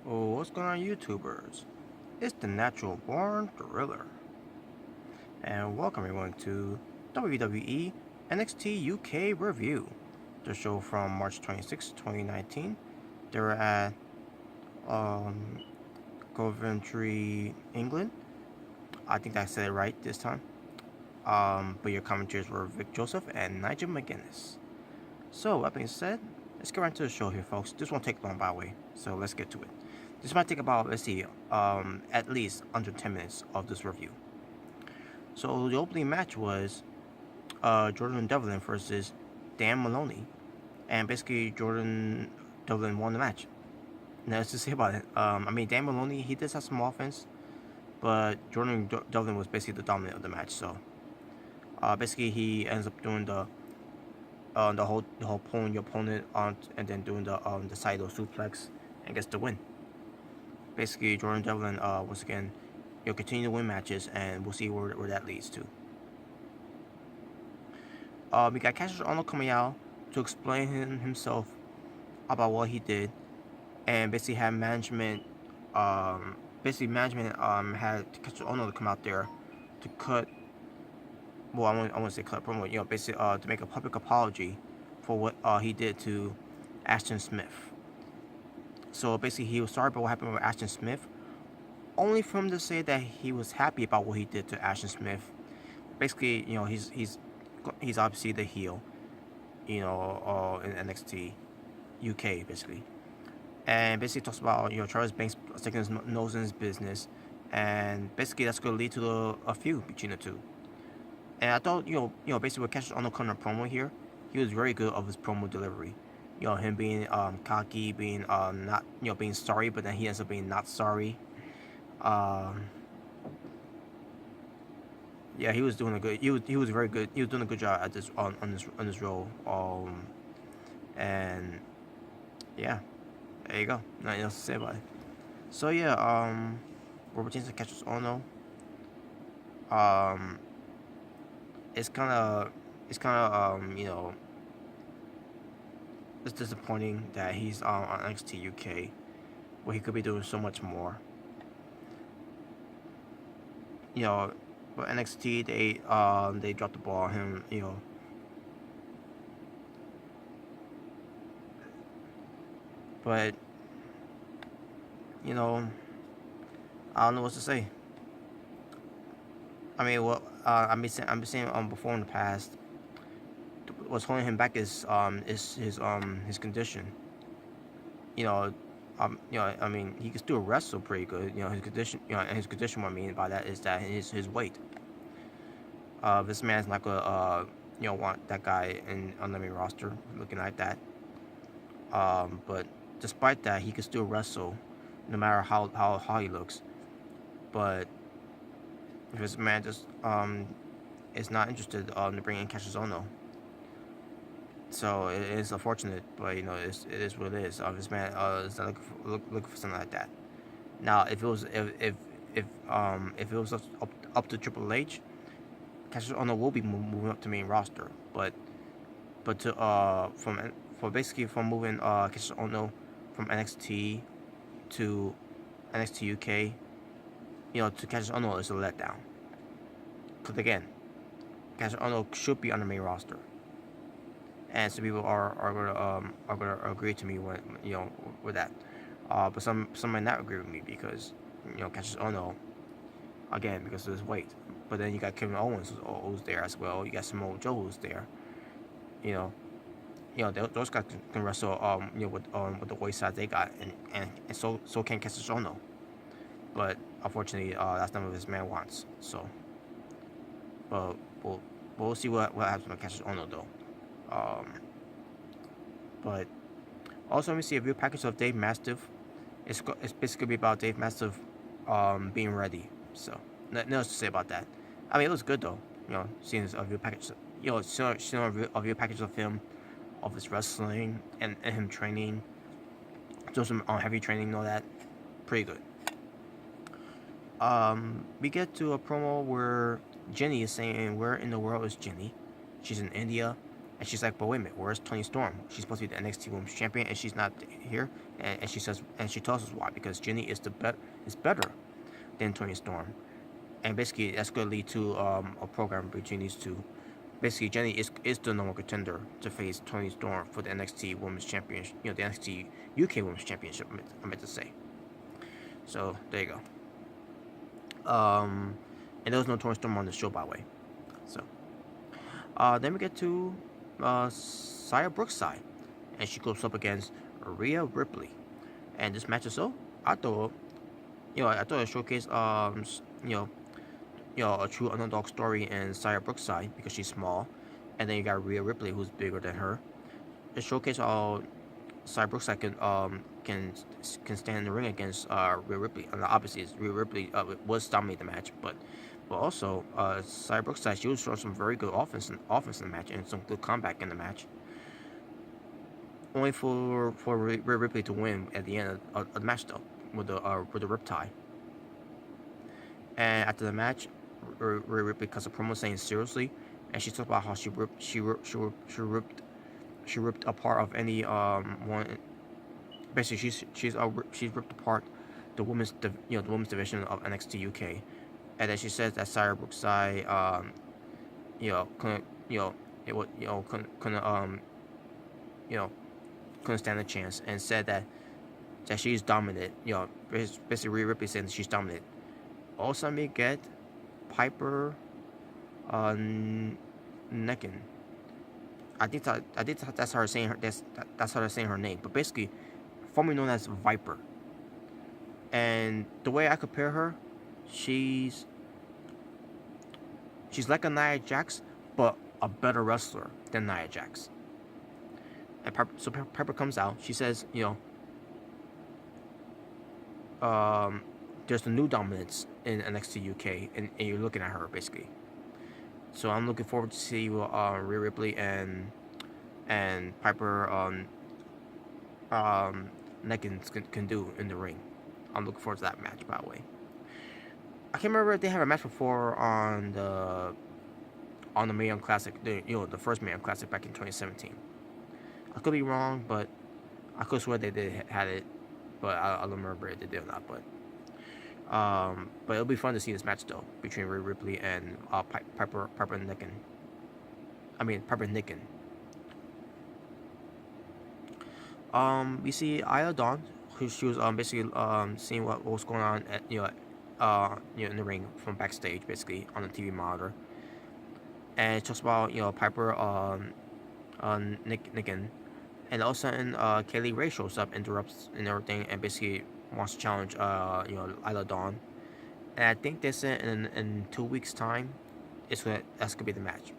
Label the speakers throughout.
Speaker 1: Oh, what's going on, YouTubers? It's the Natural Born Thriller, and welcome everyone to WWE NXT UK review, the show from March 26, 2019. They were at um, Coventry, England. I think I said it right this time. But your commentators were Vic Joseph and Nigel McGuinness. So, that being said, let's get right into the show here, folks. This won't take long, by the way, so let's get to it. This might take about, let's see, at least under 10 minutes of this review. So the opening match was Jordan Devlin versus Dan Maloney, and basically Jordan Devlin won the match. Nothing to say about it. I mean, Dan Maloney, he does have some offense, but Jordan Devlin was basically the dominant of the match. So basically he ends up doing the whole pulling your opponent on and then doing the Saito suplex and gets the win. Basically, Jordan Devlin once again, continue to win matches, and we'll see where that leads to. We got Cassius Ohno coming out to explain himself about what he did, and basically had management, had Cassius Ohno to come out there to cut. Well, I want to say cut promo. Basically, to make a public apology for what he did to Ashton Smith. So basically, he was sorry about what happened with Ashton Smith, only for him to say that he was happy about what he did to Ashton Smith. Basically, he's obviously the heel, in NXT UK, basically. And basically talks about, Travis Banks sticking his nose in his business, and basically that's going to lead to a feud between the two. And I thought, basically with Cassius Ohno coming promo here, he was very good of his promo delivery. Him being cocky, being not, being sorry, but then he ends up being not sorry. Um, yeah, he was doing a good. He was very good. He was doing a good job at this on this role. And yeah, there you go. Nothing else to say about it. So yeah, Robert James and Cassius Ohno. Um, it's kind of it's disappointing that he's on NXT UK, where he could be doing so much more. You know, but NXT they dropped the ball on him. But you know, I don't know what to say. I mean, what I've been saying before in the past. What's holding him back is his condition. You know, I mean, he can still wrestle pretty good. His condition. And his condition. What I mean by that is that his weight. This man's not gonna want that guy on the main roster looking like that. But despite that, he can still wrestle, no matter how he looks. But if this man just is not interested to bring in Cassius Ohno, so it is unfortunate. But it is what it is. This man is not looking for something like that. Now, if it was if it was up to Triple H, Cassius Ohno will be moving up to main roster. But to from moving Cassius Ohno from NXT to NXT UK, to Cassius Ohno is a letdown. Because again, Cassius Ohno should be on the main roster, and some people are gonna agree to me with that. But some might not agree with me because Cassius Ohno, again, because of his weight. But then you got Kevin Owens who's there as well. You got Samoa Joe who's there. You know, those guys can wrestle with the weight size they got, and so can Cassius Ohno. But unfortunately, that's not what this man wants. So, but we'll see what happens with Cassius Ohno though. Um, but also let me see a review package of Dave Mastiff. It's basically be about Dave Mastiff being ready. So nothing else to say about that. I mean, it was good though. Seeing a review package. Seeing a review package of him, of his wrestling and him training, do some heavy training and all that. Pretty good. We get to a promo where Jenny is saying, "Where in the world is Jenny? She's in India, And she's like, but wait a minute, where's Toni Storm? She's supposed to be the NXT Women's Champion, and she's not here. And she says, and she tells us why, because Jenny is better than Toni Storm. And basically, that's going to lead to a program between these two. Basically, Jenny is the number one contender to face Toni Storm for the NXT Women's Championship, the NXT UK Women's Championship, I meant to say. So, there you go. And there was no Toni Storm on the show, by the way. So, then we get to Xia Brookside, and she goes up against Rhea Ripley. And this match itself, I thought it showcased, a true underdog story in Xia Brookside because she's small, and then you got Rhea Ripley who's bigger than her. It showcased how Xia Brookside can stand in the ring against Rhea Ripley. And obviously, Rhea Ripley was dominating the match, but also Xia Brookside, she was showing some very good offense in the match and some good comeback in the match. Only for Rhea Ripley to win at the end of the match though with the riptide. And after the match, Rhea Ripley cuts a promo saying seriously, and she talked about how she ripped apart of any one. Basically, she's ripped apart the women's division of NXT UK, and then she says that Xia Brookside couldn't stand a chance, and said that she's dominant. Basically Rhea Ripley saying that she's dominant. Also, we get Piper Niven. I think that's how they're saying that's how they're saying her name. But basically, formerly known as Viper. And the way I compare her, she's like a Nia Jax, but a better wrestler than Nia Jax. And Piper comes out. She says, there's the new dominance in NXT UK, and you're looking at her basically. So I'm looking forward to see what Rhea Ripley and Piper Niven can do in the ring. I'm looking forward to that match, by the way. I can't remember if they had a match before on the Mae Young Classic, the first Mae Young Classic back in 2017. I could be wrong, but I could swear they had it, but I don't remember if they did or not. But it'll be fun to see this match though between Rhea Ripley and Piper Niven. Piper Niven. We see Isla Dawn, who she was basically seeing what was going on at in the ring from backstage, basically on the TV monitor, and it talks about Piper Niven, and all of a sudden Kaylee Ray shows up, interrupts and everything, and basically wants to challenge Isla Dawn. And I think they said in 2 weeks time that's gonna be the match.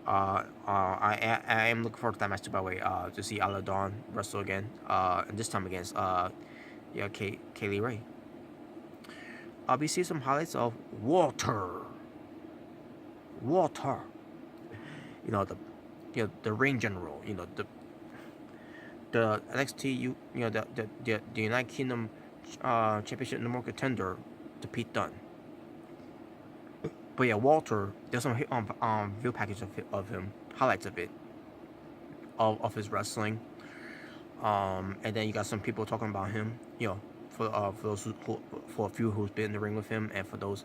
Speaker 1: I am looking forward to that match too, by the way, to see Isla Dawn wrestle again, and this time against Kaylee Ray. We see some highlights of Walter. The ring general, the NXT, the United Kingdom Championship number one contender to Pete Dunne. But yeah, Walter, there's some video package of him, highlights of it, of his wrestling. And then you got some people talking about him, for those for a few who's been in the ring with him, and for those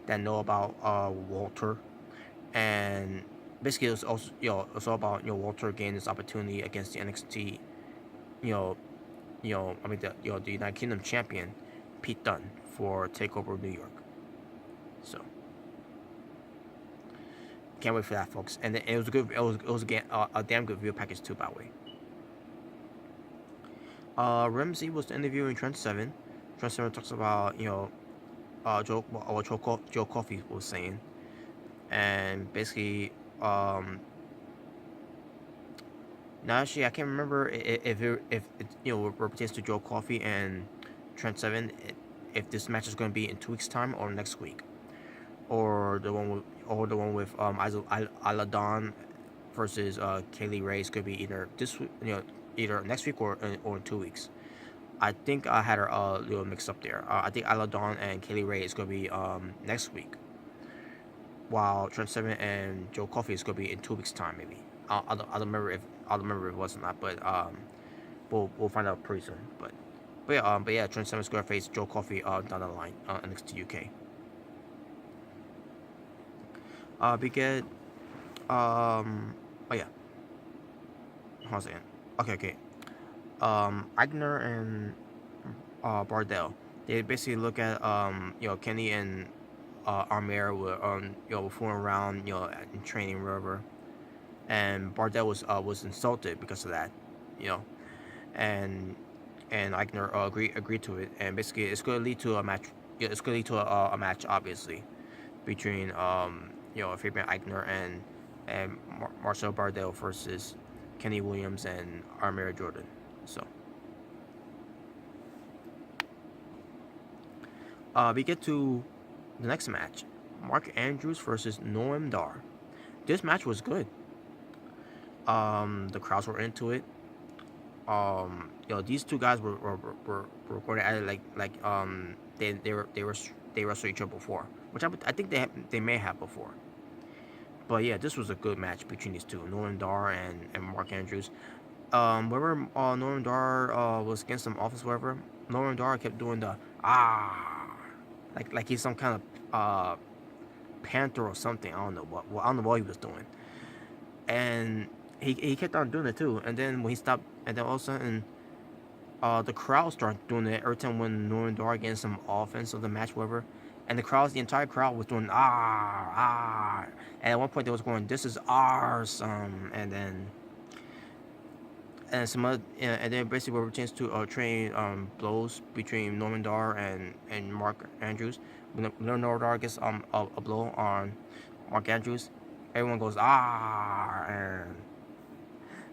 Speaker 1: that know about Walter. And basically, it's also it's all about Walter gaining this opportunity against the NXT, the United Kingdom champion, Pete Dunne, for Takeover New York. So can't wait for that, folks. And it was a good, it was again a damn good video package too, by the way. Ramsey was interviewing Trent Seven. Trent Seven talks about Joe Coffey was saying, and basically now actually I can't remember if it pertains to Joe Coffey and Trent Seven, if this match is going to be in 2 weeks time or next week, or the one with Isla Dawn versus Kaylee Ray is going to be either this week, either next week or in 2 weeks. I think I had her a little mixed up there. I think Isla Dawn and Kaylee Ray is going to be next week. while Trent Seven and Joe Coffey is gonna be in 2 weeks time maybe. I don't remember if it was or not, but we'll find out pretty soon. But yeah, Trent Seven is gonna face Joe Coffey down the line NXT UK. We get oh yeah, hold on a second. Okay. Agner and Bardell. They basically look at Kenny and Armir were fooling around in training wherever, and Bardell was insulted because of that, you know, and Eichner agreed to it, and basically it's going to lead to a match. Yeah, it's going to lead to a match, obviously, between Fabian Eichner and Marcel Bardell versus Kenny Williams and Armir Jordan. So we get to the next match, Mark Andrews versus Noam Dar. This match was good. The crowds were into it. These two guys were going at it they wrestled each other before, which I think they may have before. But yeah, this was a good match between these two, Noam Dar and Mark Andrews. Wherever Noam Dar was against some office, wherever Noam Dar kept doing the like he's some kind of panther or something. I don't know what he was doing, and he kept on doing it too. And then when he stopped, and then all of a sudden, the crowd started doing it every time when Noam Dar against some offense of the match, whatever. And the entire crowd was doing and at one point they was going, "This is awesome," and then. And then basically we were chance to train blows between Norman Dar and Mark Andrews. When Norman Dar gets a blow on Mark Andrews, everyone goes and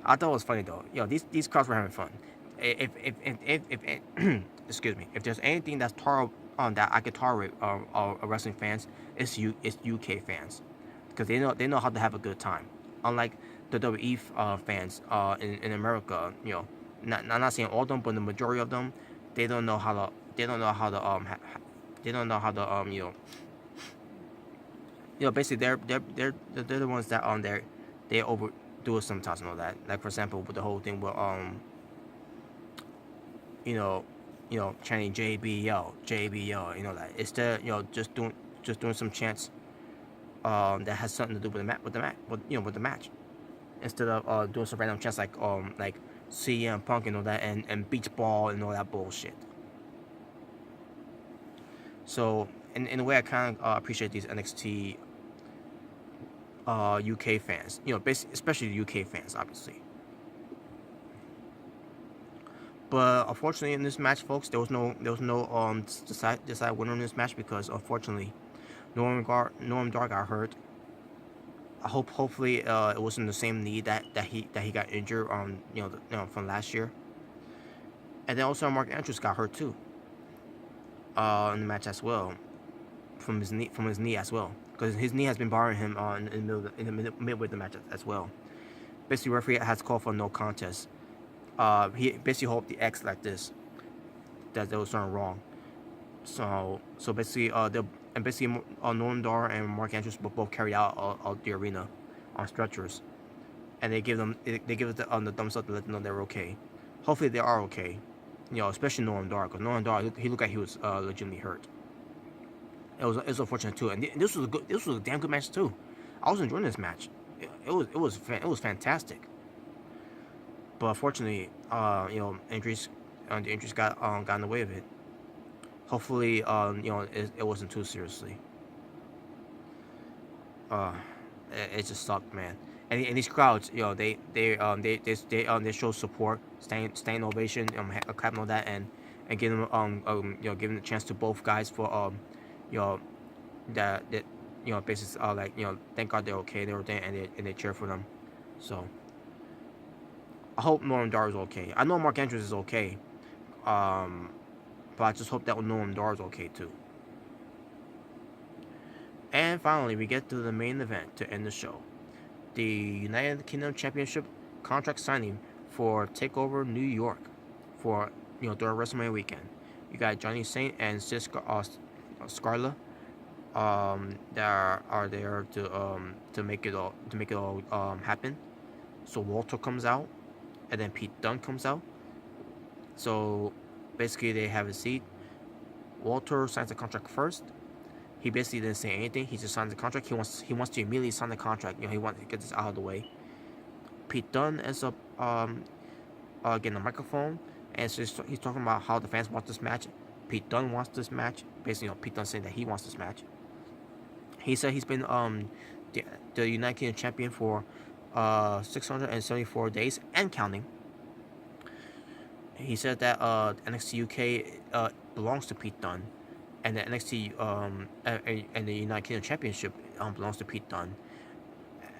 Speaker 1: I thought it was funny though. These crowds were having fun. If excuse me, if there's anything that's that I could tolerate wrestling fans, it's UK fans, because they know how to have a good time. Unlike the WWE fans in America, not saying all of them, but the majority of them, they don't know how to basically they're the ones that they overdo it sometimes and all that. Like for example, with the whole thing with chanting JBL, that instead just doing some chants that has something to do with the match, instead of doing some random chants like CM Punk and all that, and beach ball and all that bullshit. So in a way, I kind of appreciate these NXT UK fans, especially the UK fans, obviously. But unfortunately, in this match, folks, there was no decide winner in this match, because unfortunately, Noam Dar got hurt. Hopefully it wasn't the same knee that he got injured from last year. And then also Mark Andrews got hurt too in the match as well, from his knee as well, because his knee has been bothering him in the midway of the match as well. Basically, referee has called for no contest. He basically hoped the X like this, that there was something wrong. So basically Noam Dar and Mark Andrews both carried out the arena on stretchers, and they give it the thumbs up to let them know they're okay. Hopefully they are okay, especially Noam Dar, because Noam Dar, he looked like he was legitimately hurt. It was unfortunate too, and this was a damn good match too. I was enjoying this match. It was fantastic. But unfortunately, the injuries got in the way of it. Hopefully, it wasn't too seriously. It just sucked, man. And these crowds, they show support, standing ovation, clapping on that, and giving giving the chance to both guys for that basically thank God they're okay, they were there, and they cheer for them. So I hope Noam Dar is okay. I know Mark Andrews is okay, but I just hope that Noam Dar is okay too. And finally, we get to the main event to end the show: the United Kingdom Championship contract signing for Takeover New York for during WrestleMania weekend. You got Johnny Saint and Sid Scarla that are there to make it all happen. So Walter comes out, and then Pete Dunne comes out. So basically, they have a seat. Walter signs the contract first. He basically didn't say anything. He just signs the contract. He wants to immediately sign the contract. He wants to get this out of the way. Pete Dunne ends up getting a microphone, and so he's talking about how the fans want this match. Pete Dunne wants this match. Basically, Pete Dunne saying that he wants this match. He said he's been the United Kingdom champion for 674 days and counting. He said that NXT UK belongs to Pete Dunne, and the NXT and the United Kingdom Championship belongs to Pete Dunne.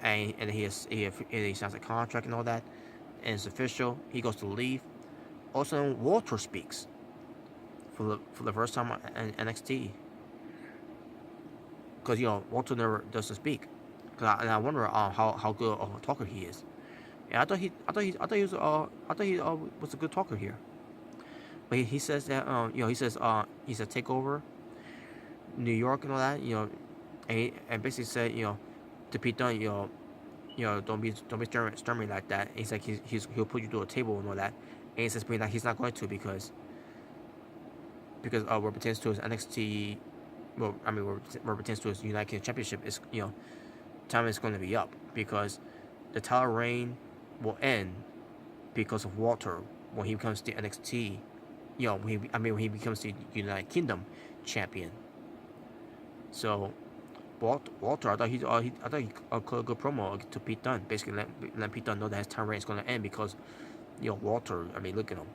Speaker 1: And he signs a contract and all that, and it's official. He goes to leave. Also, Walter speaks for the first time in NXT, because Walter never doesn't speak. And I wonder how good of a talker he is. Yeah, I thought he was a good talker here. But he says that he said take over New York and all that, and basically said, to Pete Dunne, don't be stormy like that. And he's like he'll put you through a table and all that. And he says that he's not going to because what pertains to his NXT, what pertains to his United Kingdom Championship is, time is going to be up, because the title reign will end because of Walter when he becomes the NXT, when he becomes the United Kingdom champion. So Walter, I thought he called a good promo to Pete Dunne, basically let Pete Dunne know that his time reign is going to end because, Walter. Look at him.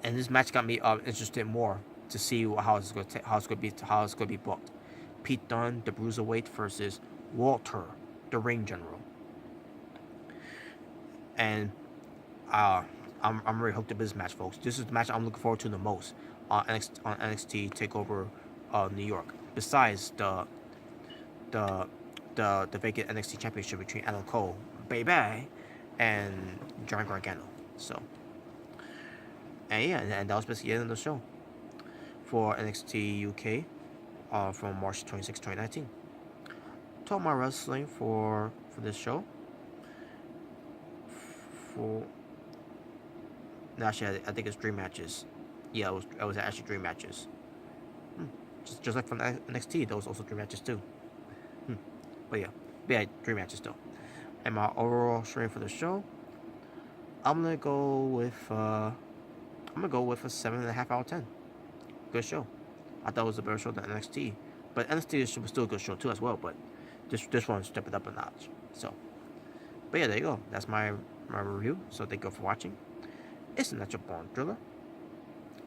Speaker 1: And this match got me interested more to see how it's going to be booked. Pete Dunne, the Bruiserweight, versus Walter, the Ring General. And I'm really hooked up with this match, folks. This is the match I'm looking forward to the most on NXT Takeover New York. Besides the vacant NXT Championship between Adam Cole, baby, and Johnny Gargano. So, and yeah, and that was basically the end of the show for NXT UK from March 26, 2019. Talk my wrestling for this show. Actually, I think it's 3 matches. Yeah, it was actually 3 matches. Just like from NXT, there was also 3 matches too. But yeah, 3 matches though. And my overall rating for the show, I'm gonna go with a 7.5 out of 10. Good show. I thought it was a better show than NXT, but NXT was still a good show too as well. But this one stepped it up a notch. So, but yeah, there you go. That's my review. So thank you for watching. It's the Natural Born Driller,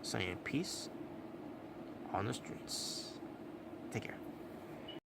Speaker 1: saying peace on the streets. Take care.